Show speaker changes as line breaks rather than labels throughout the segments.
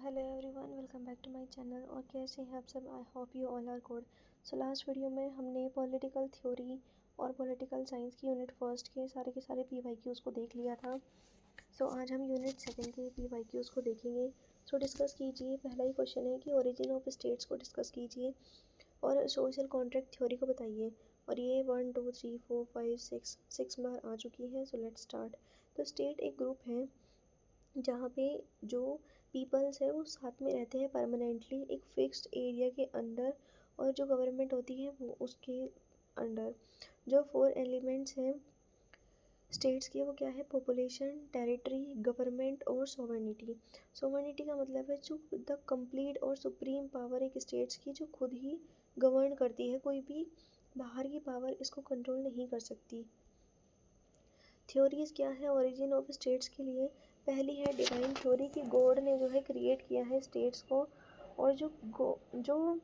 Hello everyone, welcome back to my channel. और कैसे हैं आप सब? I hope you all are good. So last video में हमने पॉलिटिकल थ्योरी और पॉलिटिकल साइंस की यूनिट फर्स्ट के सारे पीवाईक्यूज़ को देख लिया था। सो आज हम यूनिट सेकंड के पीवाईक्यूज़ को देखेंगे। सो डिस्कस कीजिए। पहला ही क्वेश्चन है कि ओरिजिन ऑफ स्टेट्स को डिस्कस कीजिए और सोशल कॉन्ट्रैक्ट थ्योरी को बताइए। और ये 1 2 3 4 5 6 बार आ चुकी है। So let's start. तो स्टेट एक ग्रुप है जहाँ पे जो पीपल्स है वो साथ में रहते हैं परमानेंटली एक फिक्स्ड एरिया के अंदर, और जो गवर्नमेंट होती है वो उसके अंडर। जो 4 एलिमेंट्स हैं स्टेट्स के वो क्या है? पॉपुलेशन, टेरिटरी, गवर्नमेंट और सोवर्निटी। सोवर्निटी का मतलब है जो द कंप्लीट और सुप्रीम पावर एक स्टेट्स की जो खुद ही गवर्न करती है, कोई भी बाहर की पावर इसको कंट्रोल नहीं कर सकती। थ्योरीज क्या है ओरिजिन ऑफ स्टेट्स के लिए? पहली है डिवाइन थ्योरी कि गॉड ने जो है क्रिएट किया है स्टेट्स को, और जो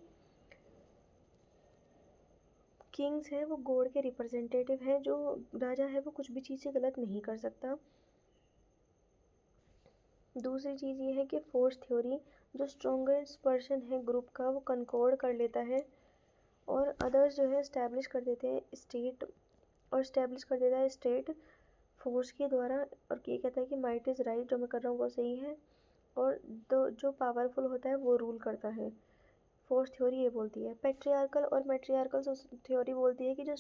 किंग्स हैं वो गॉड के रिप्रेजेंटेटिव हैं। जो राजा है वो कुछ भी चीज़ से गलत नहीं कर सकता। दूसरी चीज़ ये है कि फोर्स थ्योरी, जो स्ट्रॉन्गेस्ट पर्सन है ग्रुप का वो कंकॉर्ड कर लेता है और अदर्स जो है इस्टेब्लिश कर देते हैं स्टेट, और इस्टेब्लिश कर देता है स्टेट फोर्स के द्वारा। और ये कहता है कि माइट इज़ राइट, जो मैं कर रहा हूँ वो सही है, और जो पावरफुल होता है वो रूल करता है। फोर्स थ्योरी ये बोलती है। पैट्रियार्कल और मैट्रियार्कल थ्योरी बोलती है कि जो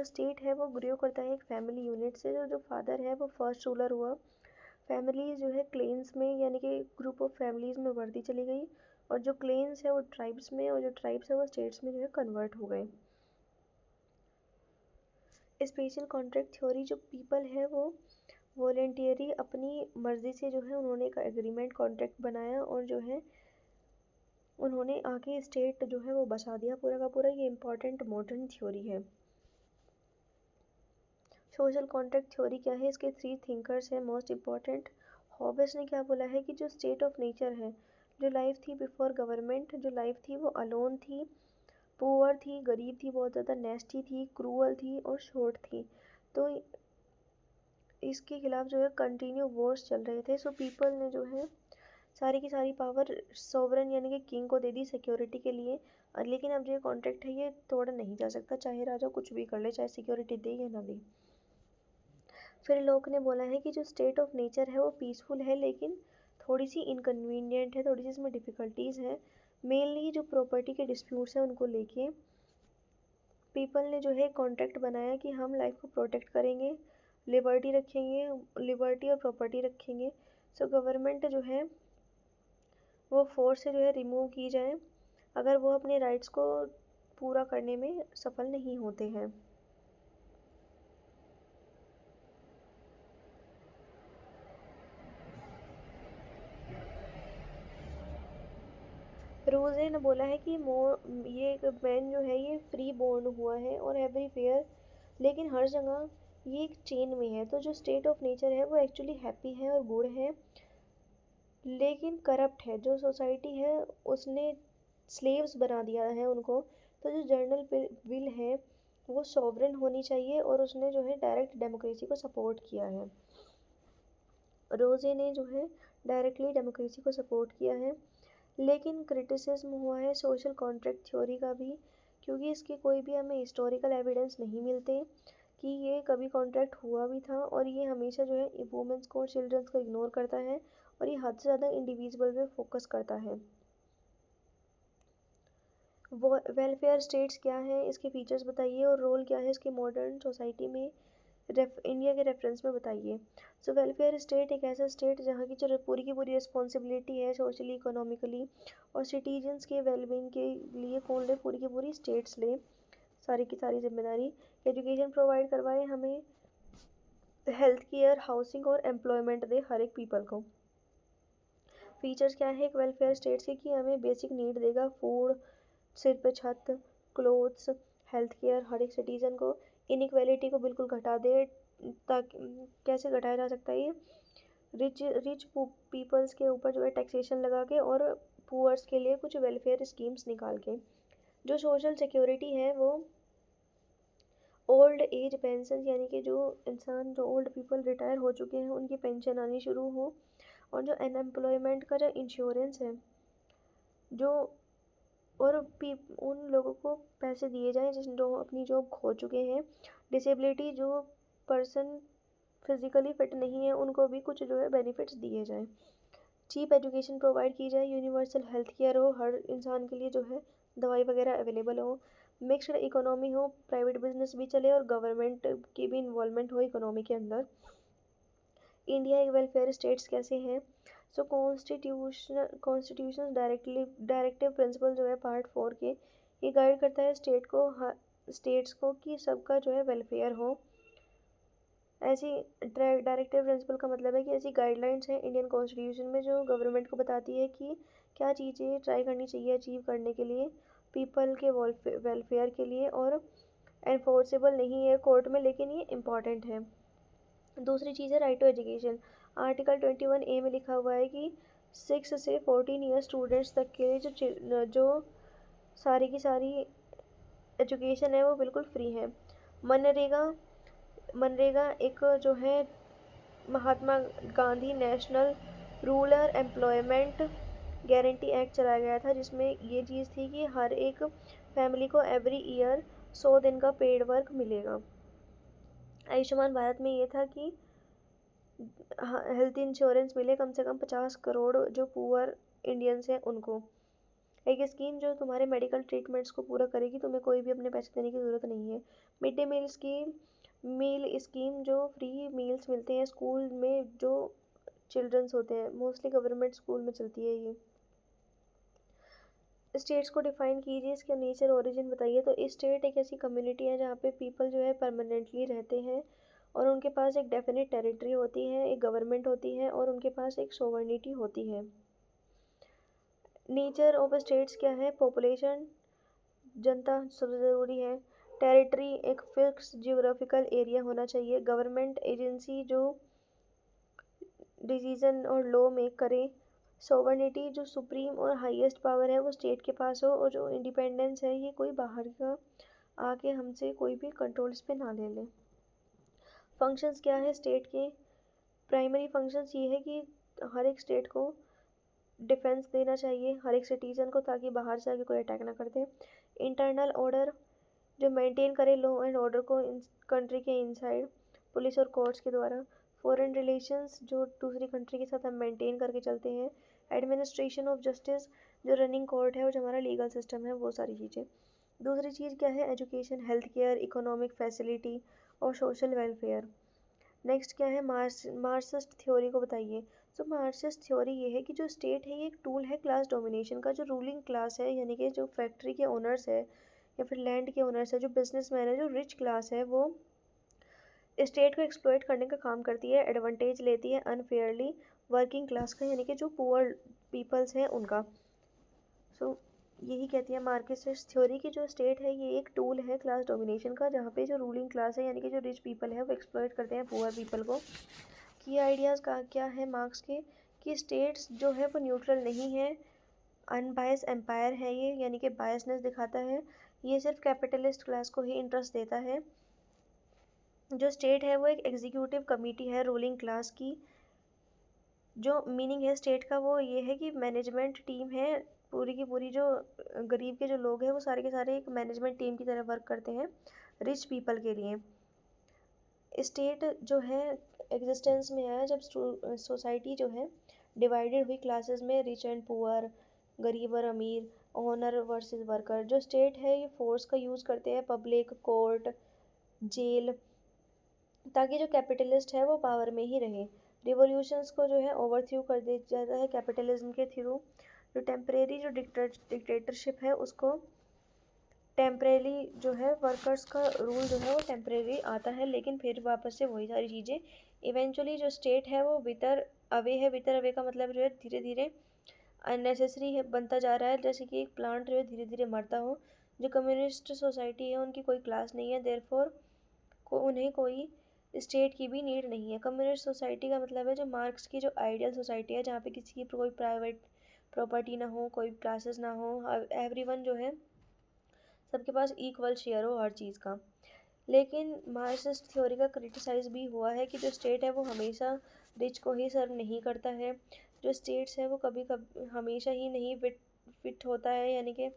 स्टेट है वो ग्रो करता है एक फैमिली यूनिट से। जो फादर है वो फर्स्ट रूलर हुआ, फैमिली जो है क्लेन्स में यानी कि ग्रुप ऑफ फैमिलीज़ में बढ़ती चली गई, और जो क्लेन्स है वो ट्राइब्स में, और जो ट्राइब्स है वो स्टेट्स में जो है कन्वर्ट हो गए। स्पेशल कॉन्ट्रैक्ट थ्योरी, जो पीपल है वो वॉलेंटियरी अपनी मर्ज़ी से जो है उन्होंने एक एग्रीमेंट कॉन्ट्रैक्ट बनाया, और जो है उन्होंने आगे स्टेट जो है वो बचा दिया पूरा का पूरा। ये इंपॉर्टेंट मॉडर्न थ्योरी है। सोशल कॉन्ट्रैक्ट थ्योरी क्या है? इसके 3 थिंकर्स हैं मोस्ट इम्पॉर्टेंट। हॉबेस ने क्या बोला है कि जो स्टेट ऑफ नेचर है, जो लाइफ थी बिफोर गवर्नमेंट, जो लाइफ थी वो अलोन थी, पुअर थी, गरीब थी, बहुत ज़्यादा नेस्टी थी, क्रूअल थी और शॉर्ट थी। तो इसके खिलाफ जो है कंटिन्यू वॉर्स चल रहे थे। सो पीपल ने जो है सारी की सारी पावर सोवरन यानी कि किंग को दे दी सिक्योरिटी के लिए। लेकिन अब जो कॉन्ट्रैक्ट है ये तोड़ा नहीं जा सकता, चाहे राजा कुछ भी कर ले, चाहे सिक्योरिटी दे या ना दे। फिर लोग ने बोला है कि जो स्टेट ऑफ नेचर है वो पीसफुल है, लेकिन थोड़ी सी इनकन्वीनियंट है, थोड़ी सी इसमें डिफ़िकल्टीज़ हैं। मेनली जो प्रॉपर्टी के डिस्प्यूट्स हैं उनको लेके पीपल ने जो है कॉन्ट्रैक्ट बनाया कि हम लाइफ को प्रोटेक्ट करेंगे, लिबर्टी रखेंगे, लिबर्टी और प्रॉपर्टी रखेंगे। सो गवर्नमेंट जो है वो फोर्स से जो है रिमूव की जाए अगर वो अपने राइट्स को पूरा करने में सफल नहीं होते हैं। रोजे ने बोला है कि ये एक मैन जो है ये फ्री बोर्न हुआ है और एवरीवेयर, लेकिन हर जगह ये एक चेन में है। तो जो स्टेट ऑफ नेचर है वो एक्चुअली हैप्पी है और गुड है, लेकिन करप्ट है। जो सोसाइटी है उसने स्लेव्स बना दिया है उनको। तो जो जर्नल विल है वो सॉवरन होनी चाहिए, और उसने जो है डायरेक्ट डेमोक्रेसी को सपोर्ट किया है। रोजे ने जो है डायरेक्टली डेमोक्रेसी को सपोर्ट किया है, लेकिन क्रिटिसिज्म हुआ है सोशल कॉन्ट्रैक्ट थ्योरी का भी, क्योंकि इसके कोई भी हमें हिस्टोरिकल एविडेंस नहीं मिलते कि ये कभी कॉन्ट्रैक्ट हुआ भी था। और ये हमेशा जो है वुमेंस को और चिल्ड्रंस को इग्नोर करता है, और ये हद से ज़्यादा इंडिविजुअल पे फोकस करता है। वो वेलफेयर स्टेट्स क्या है, इसके फीचर्स बताइए और रोल क्या है इसके मॉडर्न सोसाइटी में, इंडिया के रेफरेंस में बताइए। सो वेलफेयर स्टेट एक ऐसा स्टेट जहाँ की जो पूरी की पूरी रिस्पॉन्सिबिलिटी है सोशली, इकोनॉमिकली और सिटीजन्स के वेलबींग के लिए कौन ले? पूरी की पूरी स्टेट्स ले सारी की सारी जिम्मेदारी। एजुकेशन प्रोवाइड करवाए हमें, हेल्थ केयर, हाउसिंग और एम्प्लॉयमेंट दे हर एक पीपल को। फीचर्स क्या है एक वेलफेयर स्टेट के? कि हमें बेसिक नीड देगा, फूड, सिर पे छत, क्लोथ्स, हेल्थ केयर हर एक सिटीज़न को। इनइक्वालिटी को बिल्कुल घटा दे, ताकि कैसे घटाया जा सकता है ये? रिच पीपल्स के ऊपर जो है टैक्सेशन लगा के, और पुअर्स के लिए कुछ वेलफेयर स्कीम्स निकाल के। जो सोशल सिक्योरिटी है वो ओल्ड एज पेंशन, यानी कि जो इंसान जो ओल्ड पीपल रिटायर हो चुके हैं उनकी पेंशन आनी शुरू हो, और जो अनएम्प्लॉयमेंट का जो इंश्योरेंस है, जो और उन लोगों को पैसे दिए जाएं जो अपनी जॉब खो चुके हैं। डिसेबिलिटी, जो पर्सन फिजिकली फिट नहीं है उनको भी कुछ जो है बेनिफिट्स दिए जाएं। चीप एजुकेशन प्रोवाइड की जाए, यूनिवर्सल हेल्थ केयर हो, हर इंसान के लिए जो है दवाई वगैरह अवेलेबल हो, मिक्सड इकोनॉमी हो, प्राइवेट बिजनेस भी चले और गवर्नमेंट की भी इन्वॉल्वमेंट हो इकोनॉमी के अंदर। इंडिया एक वेलफेयर स्टेट्स कैसे हैं? सो कॉन्स्टिट्यूशन डायरेक्टिव प्रिंसिपल जो है पार्ट 4 के, ये गाइड करता है स्टेट्स को कि सबका जो है वेलफेयर हो। ऐसी डायरेक्टिव प्रिंसिपल का मतलब है कि ऐसी गाइडलाइंस हैं इंडियन कॉन्स्टिट्यूशन में जो गवर्नमेंट को बताती है कि क्या चीज़ें ट्राई करनी चाहिए अचीव करने के लिए पीपल के वेलफेयर के लिए, और एनफोर्सेबल नहीं है कोर्ट में, लेकिन ये इम्पॉर्टेंट है। दूसरी चीज़ है right to education. Article 21A में लिखा हुआ है कि 6 से 14 ईयर स्टूडेंट्स तक के लिए जो सारी की सारी एजुकेशन है वो बिल्कुल फ्री है। मनरेगा एक जो है Mahatma Gandhi national rural employment guarantee act चलाया गया था, जिसमें ये चीज़ थी कि हर एक फैमिली को एवरी ईयर 100 दिन का पेड वर्क मिलेगा। आयुष्मान भारत में ये था कि हेल्थ इंश्योरेंस मिले कम से कम 50 करोड़ जो पुअर इंडियंस हैं उनको। एक स्कीम जो तुम्हारे मेडिकल ट्रीटमेंट्स को पूरा करेगी, तुम्हें कोई भी अपने पैसे देने की ज़रूरत नहीं है। मिड डे मील स्कीम जो फ्री मील्स मिलते हैं स्कूल में जो चिल्ड्रंस होते हैं, मोस्टली गवर्नमेंट स्कूल में चलती है ये। स्टेट्स को डिफाइन कीजिए, इसका नेचर ओरिजिन बताइए। तो स्टेट एक ऐसी कम्युनिटी है जहाँ पे पीपल जो है परमानेंटली रहते हैं और उनके पास एक डेफिनेट टेरिटरी होती है, एक गवर्नमेंट होती है और उनके पास एक सोवर्निटी होती है। नेचर ऑफ स्टेट्स क्या है? पॉपुलेशन, जनता सबसे ज़रूरी है। टेरिटरी, एक फिक्स जियोग्राफिकल एरिया होना चाहिए। गवर्नमेंट एजेंसी जो डिसीजन और लॉ मेक करे। सोवर्निटी, जो सुप्रीम और हाईएस्ट पावर है वो स्टेट के पास हो, और जो इंडिपेंडेंस है ये कोई बाहर का आके हमसे कोई भी कंट्रोल इस पे ना ले ले। फंक्शंस क्या है स्टेट के? प्राइमरी फंक्शंस ये है कि हर एक स्टेट को डिफेंस देना चाहिए हर एक सिटीज़न को, ताकि बाहर से आके कोई अटैक ना कर दे। इंटरनल ऑर्डर, जो मेंटेन करे लॉ एंड ऑर्डर को कंट्री के इनसाइड पुलिस और कोर्ट्स के द्वारा। फॉरेन रिलेशंस, जो दूसरी कंट्री के साथ हम मेंटेन करके चलते हैं। एडमिनिस्ट्रेशन ऑफ जस्टिस, जो रनिंग कोर्ट है और जो हमारा लीगल सिस्टम है, वो सारी चीज़ें। दूसरी चीज़ क्या है? Education, health care, economic facility और सोशल वेलफेयर। नेक्स्ट क्या है? मार्क्सिस्ट थ्योरी को बताइए। सो मार्क्सिस्ट थ्योरी ये है कि जो स्टेट है ये एक टूल है क्लास डोमिनेशन का। जो रूलिंग क्लास है, यानी कि जो फैक्ट्री के ओनर्स है या फिर लैंड के ओनर्स है, जो बिजनेसमैन है, जो रिच क्लास है, वो स्टेट को एक्सप्लॉइट करने का काम करती है, एडवांटेज लेती है अनफेयरली वर्किंग क्लास का, यानी कि जो पुअर पीपल्स हैं उनका। सो यही कहती है मार्क्सिस्ट थ्योरी की जो स्टेट है ये एक टूल है क्लास डोमिनेशन का, जहाँ पे जो रूलिंग क्लास है यानी कि जो रिच पीपल है वो एक्सप्लॉइट करते हैं पुअर पीपल को। की आइडियाज़ का क्या है मार्क्स के? कि स्टेट्स जो है वो न्यूट्रल नहीं है, अनबायस एम्पायर है ये, यानी कि बायसनेस दिखाता है। ये सिर्फ कैपिटलिस्ट क्लास को ही इंटरेस्ट देता है। जो स्टेट है वो एक एग्जीक्यूटिव कमेटी है रूलिंग क्लास की। जो मीनिंग है स्टेट का वो ये है कि मैनेजमेंट टीम है पूरी की पूरी, जो गरीब के जो लोग हैं वो सारे के सारे एक मैनेजमेंट टीम की तरह वर्क करते हैं रिच पीपल के लिए। स्टेट जो है एग्जिस्टेंस में आया जब सोसाइटी जो है डिवाइडेड हुई क्लासेस में, रिच एंड पुअर, गरीब और अमीर, ओनर वर्सेस वर्कर। जो स्टेट है ये फोर्स का यूज़ करते हैं, पब्लिक, कोर्ट, जेल, ताकि जो कैपिटलिस्ट है वो पावर में ही रहे। रिवॉल्यूशंस को जो है ओवरथ्रू कर दिया जाता है कैपिटलिज्म के थ्रू। जो टेम्परेरी जो डिक्टेटरशिप है उसको टेम्परेरी जो है वर्कर्स का रूल जो है वो टेम्परेरी आता है, लेकिन फिर वापस से वही सारी चीज़ें। इवेंचुअली जो स्टेट है वो वितर अवे है। वितर अवे का मतलब जो है धीरे धीरे अननेसेसरी है बनता जा रहा है, जैसे कि एक प्लांट जो है धीरे धीरे मरता हो। जो कम्युनिस्ट सोसाइटी है उनकी कोई क्लास नहीं है, देयरफॉर उन्हें कोई स्टेट की भी नीड नहीं है। कम्युनिस्ट सोसाइटी का मतलब है जो मार्क्स की जो आइडियल सोसाइटी है, जहाँ पे किसी की कोई प्राइवेट प्रॉपर्टी ना हो, कोई क्लासेस ना हो, एवरीवन जो है सबके पास इक्वल शेयर हो हर चीज़ का। लेकिन मार्क्सिस्ट थ्योरी का क्रिटिसाइज भी हुआ है कि जो स्टेट है वो हमेशा रिच को ही सर्व नहीं करता है। जो स्टेट्स है वो कभी कभी हमेशा ही नहीं फिट होता है, यानी कि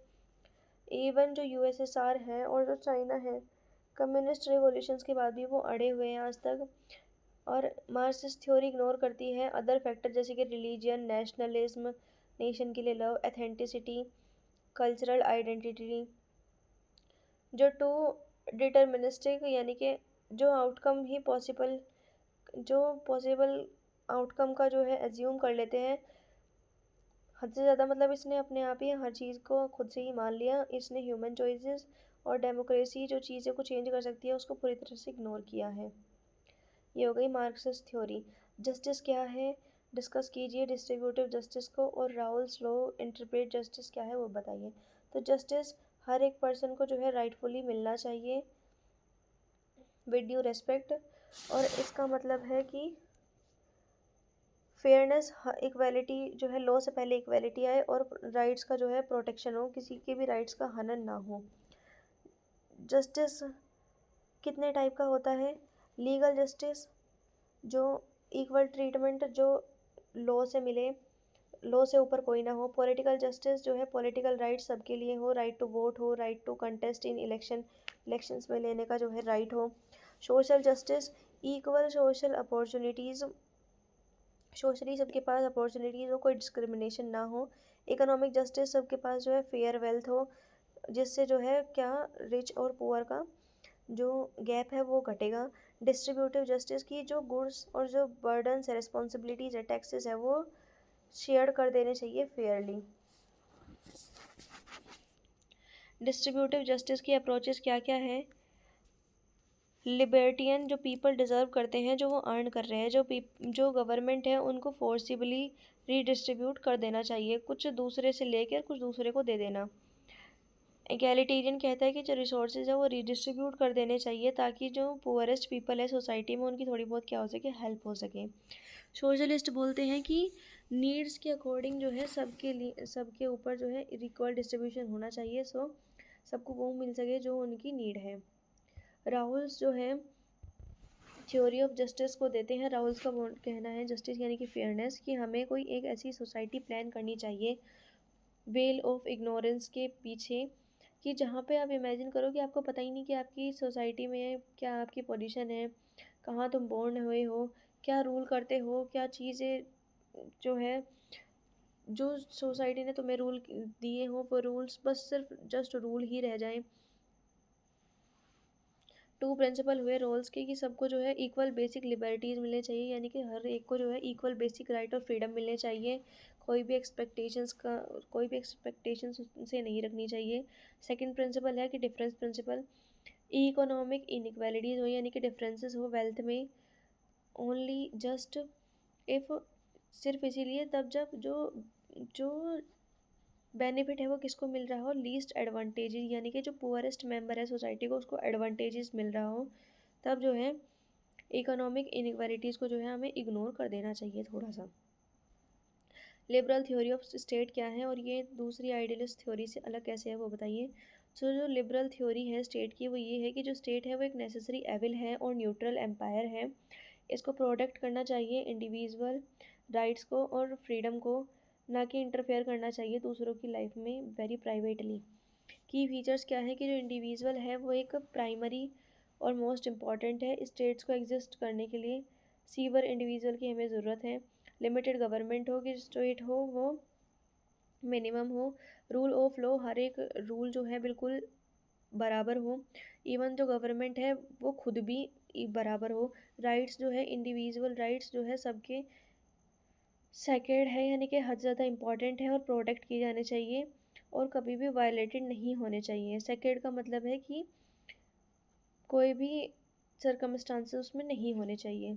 इवन जो यूएसएसआर है और जो चाइना है, कम्युनिस्ट रिवॉल्यूशंस के बाद भी वो अड़े हुए हैं आज तक। और मार्क्सिस्ट थ्योरी इग्नोर करती है अदर फैक्टर जैसे कि रिलीजियन, नेशनलिज्म, नेशन के लिए लव, एथेंटिसिटी, कल्चरल आइडेंटिटी। जो टू डिटर्मिनिस्टिक, यानी कि जो आउटकम ही पॉसिबल आउटकम का जो है एज्यूम कर लेते हैं हद से ज़्यादा। मतलब इसने अपने आप ही हर चीज़ को खुद से ही मान लिया। इसने ह्यूमन चॉइसेस और डेमोक्रेसी जो चीज़ें को चेंज कर सकती है उसको पूरी तरह से इग्नोर किया है। ये हो गई मार्क्सिस्ट थ्योरी। जस्टिस क्या है डिस्कस कीजिए डिस्ट्रीब्यूटिव जस्टिस को, और राउल्स लॉ इंटरप्रेट जस्टिस क्या है वो बताइए। तो जस्टिस हर एक पर्सन को जो है राइटफुली मिलना चाहिए विद ड्यू रेस्पेक्ट, और इसका मतलब है कि फेयरनेस, इक्वालिटी जो है, लॉ से पहले इक्वालिटी आए और राइट्स का जो है प्रोटेक्शन हो, किसी के भी राइट्स का हनन ना हो। जस्टिस कितने टाइप का होता है? लीगल जस्टिस जो इक्वल ट्रीटमेंट जो लॉ से मिले, लॉ से ऊपर कोई ना हो। पॉलिटिकल जस्टिस जो है पॉलिटिकल राइट सबके लिए हो, राइट टू वोट हो, right to contest in elections में लेने का जो है राइट हो। Social justice equal social opportunities, socially सबके पास अपॉर्चुनिटीज़ हो, कोई डिस्क्रिमिनेशन ना हो। इकोनॉमिक जस्टिस सबके पास जो है फेयर वेल्थ हो, जिससे जो है क्या रिच और पुअर का जो गैप है वो घटेगा। डिस्ट्रीब्यूटिव जस्टिस की जो गुड्स और जो बर्डन्स है, रिस्पॉन्सिबिलिटीज़ है, टैक्सेस है, वो शेयर कर देने चाहिए फेयरली। डिस्ट्रीब्यूटिव जस्टिस की अप्रोचेस क्या क्या है? लिबर्टियन, जो पीपल डिज़र्व करते हैं जो वो अर्न कर रहे हैं, जो गवर्नमेंट है उनको फोर्सिबली रीडिस्ट्रीब्यूट कर देना चाहिए, कुछ दूसरे से लेकर कुछ दूसरे को दे देना। एगैलिटेरियन कहता है कि जो रिसोर्सेज है वो रीडिस्ट्रीब्यूट कर देने चाहिए ताकि जो पुअरेस्ट पीपल है सोसाइटी में उनकी थोड़ी बहुत क्या हो सके, हेल्प हो सके। सोशलिस्ट बोलते हैं कि नीड्स के अकॉर्डिंग जो है सबके लिए, सबके ऊपर जो है इक्वल डिस्ट्रीब्यूशन होना चाहिए, सो सबको वो मिल सके जो उनकी नीड है। राहुल्स जो है थ्योरी ऑफ जस्टिस को देते हैं। राहुल्स का कहना है जस्टिस यानी कि फेयरनेस, कि हमें कोई एक ऐसी सोसाइटी प्लान करनी चाहिए वेल ऑफ इग्नोरेंस के पीछे, कि जहाँ पे आप इमेजिन करो कि आपको पता ही नहीं कि आपकी सोसाइटी में क्या आपकी पोजीशन है, कहाँ तुम बोर्न हुए हो, क्या रूल करते हो, क्या चीज़ें जो है जो सोसाइटी ने तुम्हें रूल दिए हो वो रूल्स बस सिर्फ जस्ट रूल ही रह जाएं। टू प्रिंसिपल हुए रोल्स के, कि सबको जो है इक्वल बेसिक लिबर्टीज़ मिलने चाहिए, यानी कि हर एक को जो है इक्वल बेसिक राइट और फ्रीडम मिलने चाहिए। कोई भी एक्सपेक्टेशंस से नहीं रखनी चाहिए। सेकंड प्रिंसिपल है कि डिफरेंस प्रिंसिपल, इकोनॉमिक इनइक्वालिटीज़ हो, यानी कि डिफरेंसेस हो वेल्थ में, ओनली जस्ट इफ़, सिर्फ इसीलिए तब जब जो जो बेनिफिट है वो किसको मिल रहा हो, लीस्ट एडवांटेजेस, यानी कि जो पुअरेस्ट मेंबर है सोसाइटी को उसको एडवांटेजेस मिल रहा हो, तब जो है इकोनॉमिक इनइक्वालिटीज़ को जो है हमें इग्नोर कर देना चाहिए थोड़ा सा। लिबरल थ्योरी ऑफ स्टेट क्या है और ये दूसरी आइडियलिस्ट थ्योरी से अलग कैसे है वो बताइए। तो जो लिबरल थ्योरी है स्टेट की वो ये है कि जो स्टेट है वो एक नेसेसरी एविल है और न्यूट्रल एम्पायर है। इसको प्रोटेक्ट करना चाहिए इंडिविजुअल राइट्स को और फ्रीडम को, ना कि इंटरफेयर करना चाहिए दूसरों की लाइफ में वेरी प्राइवेटली। की फीचर्स क्या है कि जो इंडिविजुअल है वो एक प्राइमरी और मोस्ट इम्पॉर्टेंट है स्टेट्स को एग्जिस्ट करने के लिए। सीवर इंडिविजुअल की हमें ज़रूरत है। लिमिटेड गवर्नमेंट हो कि स्टेट हो वो मिनिमम हो। रूल ऑफ लॉ, हर एक रूल जो है बिल्कुल बराबर हो, इवन जो गवर्नमेंट है वो खुद भी बराबर हो। राइट्स जो है इंडिविजुअल राइट्स जो है सबके सेक्रेड है, यानी कि हद ज़्यादा इंपॉर्टेंट है और प्रोटेक्ट किए जाने चाहिए और कभी भी वायलेटेड नहीं होने चाहिए। सेक्रेड का मतलब है कि कोई भी सरकमस्टांसेस उसमें नहीं होने चाहिए।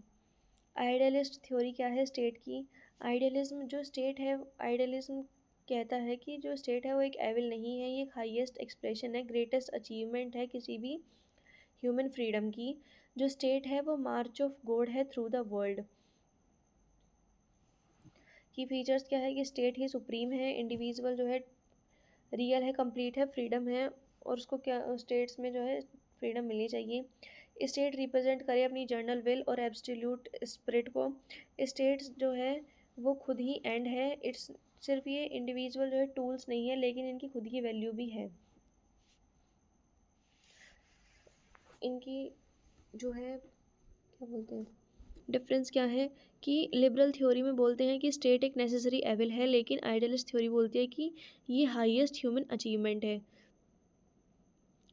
आइडियलिस्ट थ्योरी क्या है स्टेट की? आइडियलिज्म, जो स्टेट है आइडियलिज्म कहता है कि जो स्टेट है वो एक एविल नहीं है, ये एक हाईएस्ट एक्सप्रेशन है, ग्रेटेस्ट अचीवमेंट है किसी भी ह्यूमन फ्रीडम की। जो स्टेट है वो मार्च ऑफ गॉड है थ्रू द वर्ल्ड। की फीचर्स क्या है कि स्टेट ही सुप्रीम है, इंडिविजुअल जो है रियल है, कंप्लीट है, फ्रीडम है और उसको क्या स्टेट्स में जो है फ्रीडम मिलनी चाहिए। स्टेट रिप्रेजेंट करे अपनी जर्नल विल और एब्सोल्यूट स्पिरिट को। स्टेट जो है वो खुद ही एंड है, इट्स सिर्फ ये इंडिविजुअल जो है टूल्स नहीं है, लेकिन इनकी खुद की वैल्यू भी है। इनकी जो है क्या बोलते हैं डिफरेंस क्या है कि लिबरल थ्योरी में बोलते हैं कि स्टेट एक नेसेसरी एविल है, लेकिन आइडियलिस्ट थ्योरी बोलती है कि ये हाईएस्ट ह्यूमन अचीवमेंट है।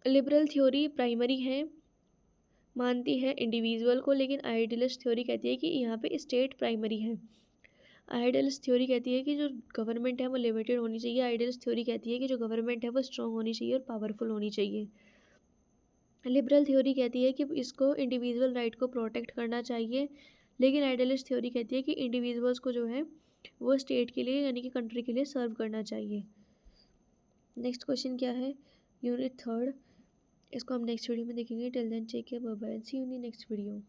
लिबरल थ्योरी प्राइमरी है, मानती है इंडिविजुअल को, लेकिन आइडियलिस्ट थ्योरी कहती है कि यहाँ पे स्टेट प्राइमरी है। आइडियलिस्ट थ्योरी कहती है कि जो गवर्नमेंट है वो लिमिटेड होनी चाहिए। आइडियलिस्ट थ्योरी कहती है कि जो गवर्नमेंट है वो स्ट्रांग होनी चाहिए और पावरफुल होनी चाहिए। लिबरल थ्योरी कहती है कि इसको इंडिविजुअल राइट को प्रोटेक्ट करना चाहिए, लेकिन आइडियलिस्ट थ्योरी कहती है कि इंडिविजुअल्स को जो है वो स्टेट के लिए यानी कि कंट्री के लिए सर्व करना चाहिए। नेक्स्ट क्वेश्चन क्या है, यूनिट 3, इसको हम नेक्स्ट वीडियो में देखेंगे। Till then take care, bye bye, see you in the next video.